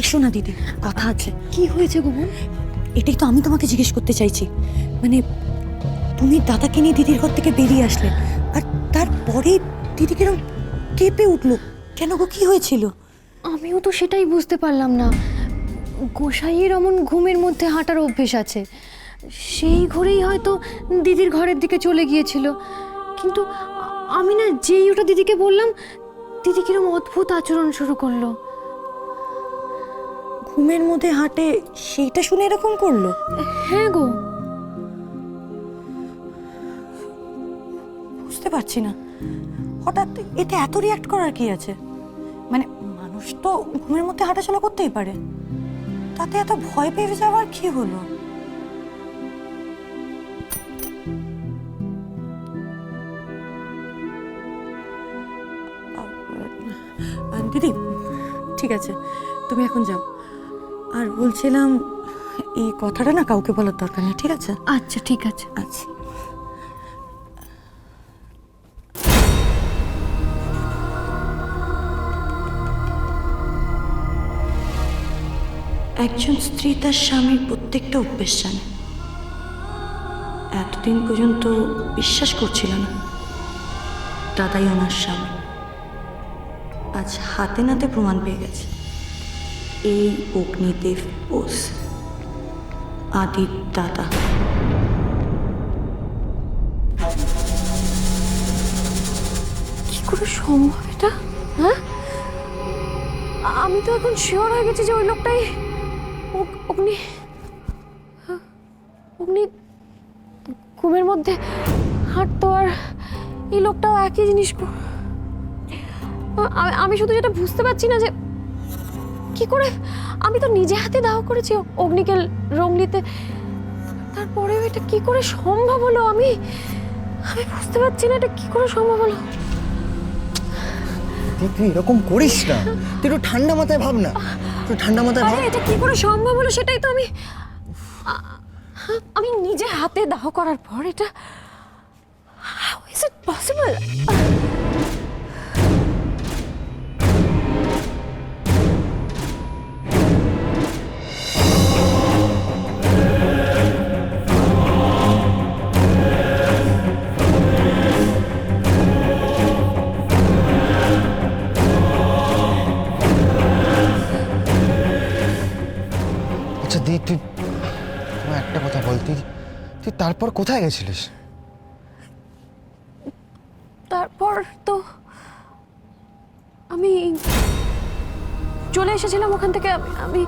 এসো না দিদি, কথা আছে। কি হয়েছে গোমন? এটাই তো আমি তোমাকে জিজ্ঞেস করতে চাইছি। মানে তুমি দাদাকে নিয়ে দিদির ঘর থেকে বেরিয়ে আসলে, আর তারপরে দিদি কিরম কেঁপে উঠলো কেন গো, কি হয়েছিল? আমিও তো সেটাই বুঝতে পারলাম না। গোসাইয়ের অমন ঘুমের মধ্যে হাঁটার অভ্যেস আছে, সেই ঘরেই হয়তো দিদির ঘরের দিকে চলে গিয়েছিল। কিন্তু আমি না যেই ওটা দিদিকে বললাম, দিদি কিরম অদ্ভুত আচরণ শুরু করলো। ঘুমের মধ্যে হাঁটে সেইটা শুনে এরকম করলো? হ্যাঁ গো। বুঝতে পারছি না হঠাৎ এতে এত রিয়াক্ট করার কি আছে। মানে মানুষ তো ঘুমের মধ্যে হাঁটাচলা করতেই পারে, তাতে এত ভয় পেয়ে যাওয়ার কি হলো? দিদি ঠিক আছে, তুমি এখন যাও। আর বলছিলাম এই কথাটা না কাউকে বলার দরকার নেই, ঠিক আছে? আচ্ছা ঠিক আছে। আচ্ছা। একজন স্ত্রী তার স্বামীর প্রত্যেকটা অভ্যেস জানে। এতদিন পর্যন্ত বিশ্বাস করছিল না দাদাই ওনার স্বামী। আজ হাতে নাতে প্রমাণ পেয়ে গেছে। এই অগ্নিদেব বোস আদির দাদা। কি করে সম্ভব এটা? হ্যাঁ, আমি তো এখন শিওর হয়ে গেছি যে ওই লোকটাই অগ্নি। অগ্নি ঘুমের মধ্যে হাঁটতো, আর এই লোকটাও একই জিনিস। আমি শুধু যেটা বুঝতে পারছি না যে কি করে, আমি তো নিজে হাতে দাহ করেছি অগ্নিকে রঙলিতে, তারপরেও এটা কি করে সম্ভব হলো? আমি বুঝতে পারছি না এটা কি করে সম্ভব হলো। তুই এরকম করিস না, তুই একটু ঠান্ডা মাথায় ভাব না, তুই ঠান্ডা মাথায় ভাব। এটা কি করে সম্ভব হলো সেটাই তো আমি নিজে হাতে দাহ করার পর এটা how is it possible? আচ্ছা দি, তুই আমার একটা কথা বল, তুই তুই তারপর কোথায় গেছিলিস? তারপর তো আমি চলে এসেছিলাম ওখান থেকে। আমি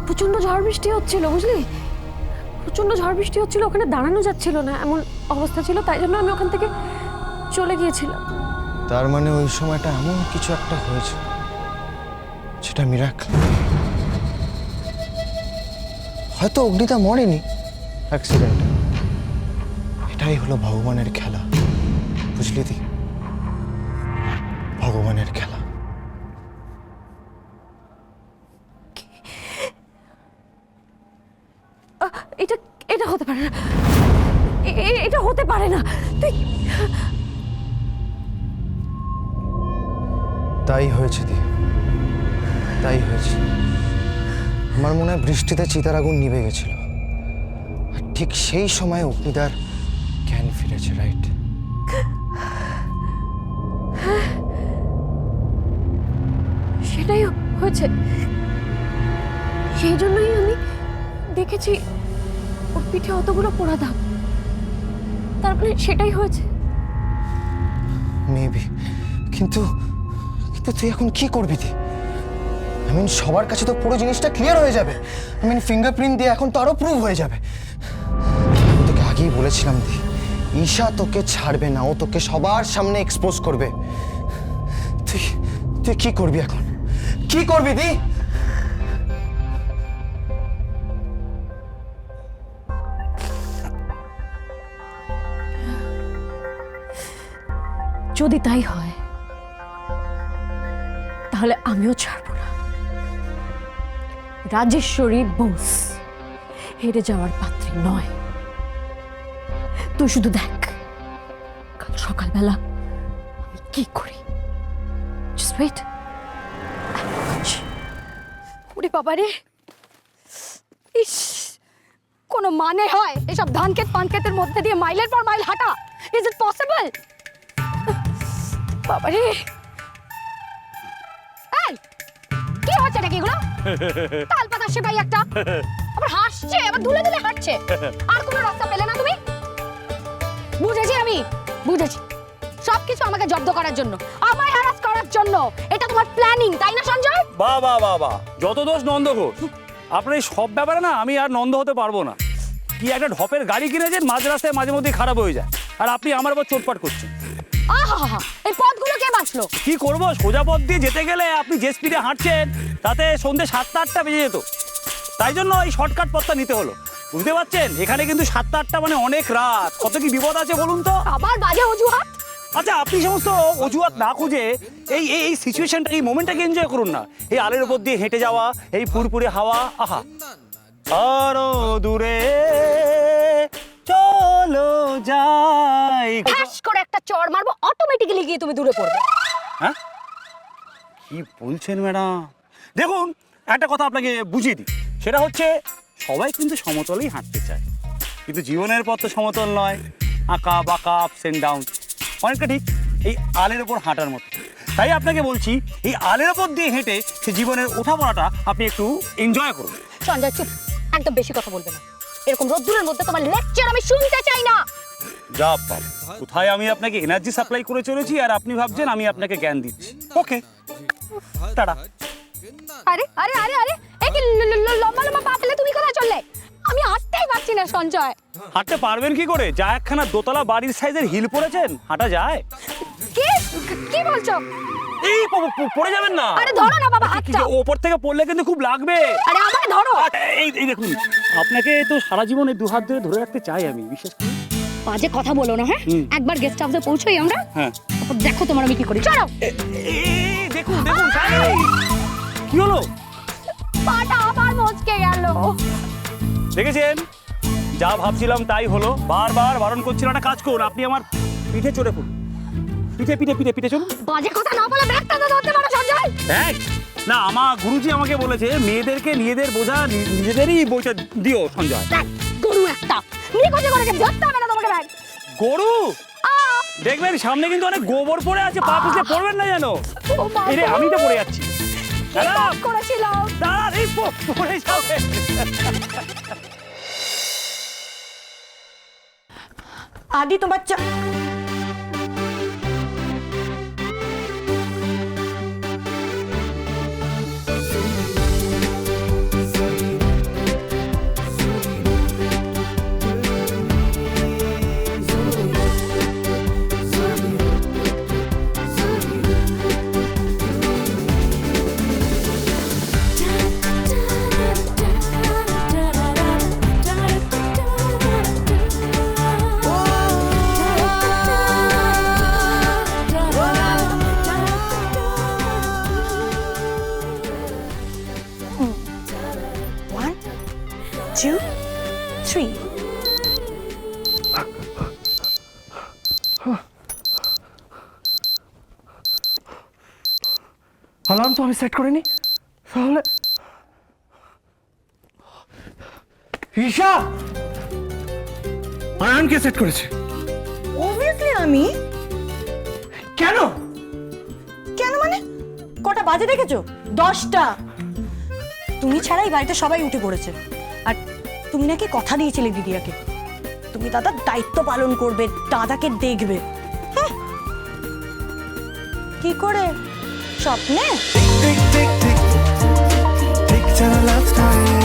প্রচন্ড ঝড় বৃষ্টি হচ্ছিল, বুঝলি, প্রচন্ড ঝড় বৃষ্টি হচ্ছিল, ওখানে দাঁড়ানো যাচ্ছিল না এমন অবস্থা ছিল, তাই জন্য আমি ওখান থেকে চলে গিয়েছিলাম। তার মানে ওই সময়টা এমন কিছু একটা হয়েছে সেটা মিরাকল। হয়তো অগ্নিতা মরেনি অ্যাক্সিডেন্টে, এটাই হলো ভগবানের খেলা, বুঝলি দি, ভগবানের খেলা। এটা এটা হতে পারে না, এটা হতে পারে না। তুই তাই হয়েছে দি, তাই হয়েছে। আমার মনে হয় বৃষ্টিতে চিতার আগুন নিভে গেছিল, আর ঠিক সেই সময় অগ্নিদার জ্ঞান ফিরেছে, রাইট? সেটাই হয়েছে, সেই জন্যই আমি দেখেছি ওর পিঠে অতগুলো পোড়া দাগ, তারপরে সেটাই হয়েছে। মেবি, কিন্তু কিন্তু তুই এখন কি করবি তুই? আই মিন সবার কাছে তো পুরো জিনিসটা ক্লিয়ার হয়ে যাবে। আই মিন ফিঙ্গারপ্রিন্ট দিয়ে এখন তো আরো প্রুভ হয়ে যাবে। আমি তোকে আগেই বলেছিলাম দি, ঈশা তোকে ছাড়বে না, ও তোকে সবার সামনে এক্সপোজ করবে। তুই তুই কি করবি এখন, কি করবি দি? যদি তাই হয় তাহলে আমিও ছাড়বো না। রাজেশ্বরী বোস হেরে যাওয়ার পাত্রী নয়। তুই শুধু দেখ কাল সকালবেলা আমি কি করি। Just wait. ওরে বাবারে, ইস, কোনো মানে হয় এসব ধান ক্ষেত পান ক্ষেতের মধ্যে দিয়ে মাইলের পর মাইল হাঁটা? Is it possible? বাবারে, এই কি হচ্ছে নাকি এগুলো? তাল পাতা সেপাই একটা, আবার হাসছে, আবার দুলে দুলে হাঁটছে। আর কোনো রাস্তা পেলে না তুমি? বুঝেছি আমি, বুঝেছি। সবকিছু আমাকে জব্দ করার জন্য, আমায় হ্যারাস করার জন্য। এটা তোমার প্ল্যানিং, তাই না সঞ্জয়? বাহ বাহ বাহ বাহ, যত দোষ নন্দ ঘোষ। আপনার এই সব ব্যাপারে না আমি আর নন্দ হতে পারবো না। কি একটা ঢপের গাড়ি কিনেছেন, মাঝ রাস্তায় মাঝে মধ্যে খারাপ হয়ে যায়, আর আপনি আমার উপর চোটপাট করছেন। আহা, এই পথগুলো কে বাঁচলো? কি করবো, সোজা পথ দিয়ে যেতে গেলে আপনি যে স্পিডে হাঁটছেন তাতে সন্ধ্যে 7টা-8টা বেজে যেত। তাই জন্য এই শর্টকাট পথটা নিতে হলো। বুঝতে পারছেন, এখানে কিন্তু 7টা-8টা মানে অনেক রাত। কত কি বিপদ আছে বলুন তো। আবার বাজে অজুহাত। আচ্ছা, আপনি সমস্ত অজুহাত না খুঁজে এই এই সিচুয়েশনটা, এই মোমেন্টটাকে এনজয় করুন না। এই আলের উপর দিয়ে হেঁটে যাওয়া, এই ফুরফুরে হাওয়া, আহা। আরো দূরে চলো যাই। ঠাস করে একটা চড় মারবো, অটোমেটিক্যালি গিয়ে তুমি দূরে পড়বে। হ্যাঁ, কি বলছেন ম্যাডাম? দেখুন, একটা কথা আপনাকে বুঝিয়ে দিই, সেটা হচ্ছে সবাই কিন্তু সমতলেই হাঁটতে চায়, কিন্তু জীবনের পথ তো সমতল নয়, আঁকা বাঁকা, আপস এন্ড ডাউন। অনেকটা ঠিক এই আলের ওপর হাঁটার মতো। তাই আপনাকে বলছি, এই আলের ওপর দিয়ে হেঁটে সে জীবনের ওঠাপড়াটা আপনি একটু এনজয় করুন। সঞ্জয় চুপ, একদম বেশি কথা বলবে না। এরকম রোদ্দুরের মধ্যে তোমার লেকচার আমি শুনতে চাই না। যা বাবা, কোথায় আমি আপনাকে এনার্জি সাপ্লাই করে চলেছি আর আপনি ভাবছেন আমি আপনাকে জ্ঞান দিচ্ছি। ওকে, টাটা। আরে আরে আরে আরে, এই কি লম্বা লম্বা পা ফেলে তুমি কোথায় চললে? আমি হাঁটতেই পারছি না সঞ্জয়। হাঁটতে পারবেন কি করে? যা একখানা দোতলা বাড়ির সাইজের হিল পড়েছেন, হাঁটা যায়? কি কি বলছো? এই পড়ে যাবেন না। আরে ধরো না বাবা হাতটা। ওপর থেকে পড়লে কিন্তু খুব লাগবে। আরে আমাকে ধরো। এই দেখুন, আপনাকে তো সারা জীবন এই 2 হাত ধরে ধরে রাখতে চাই আমি, বিশ্বাস করুন। বাজে কথা বলো না, হ্যাঁ? একবার গেস্ট হাউসে পৌঁছই আমরা, হ্যাঁ, তারপর দেখো তোমার আমি কি করি। চলো। দেখুন দেখুন, কি হলো? পাটা আবার মচকে গেল। দেখেছেন, যা ভাবছিলাম তাই হলো। বারবার বারণ করছিলাম, একটা কাজ করুন, আপনি আমার পিঠে চড়ে পড়ুন। পিঠে পিঠে পিঠে পিঠে চলুন। বাজে কথা না বলে ব্যাগটা তো ধরতে পারো সঞ্জয়। ব্যাগ না, আমার গুরুজি আমাকে বলেছে মেয়েদেরকে নিজেদের বোঝা নিজেদেরই বইটা দিও সঞ্জয়। গরু একটা নিখোঁজ করেছে, ধরতে হবে না তোমাকে ব্যাগ। গরু দেখবেন সামনে কিন্তু অনেক গোবর পড়ে আছে, পা পিছলে পড়বেন না যেন। এরে আমি তো পড়ে যাচ্ছি। দাদা করেছিলাম। দাদা, এই পড়ে যাবে। আদি তোমার One, 2, 3. অ্যালার্ম তো আমি সেট করিনি, তাহলে ঈশা অ্যালার্ম কে সেট করেছে? Obviously আমি। কেন? কেন মানে? কটা বাজে দেখেছো? 10টা। তুমি ছাড়াই বাড়িতে সবাই উঠে পড়েছে। আর তুমি নাকি কথা দিয়েছিলে দিদিয়াকে, তুমি দাদার দায়িত্ব পালন করবে, দাদাকে দেখবে। হ্যাঁ। কি করে? স্বপ্নে? Tick, tick, tick, tick, tick, till the love story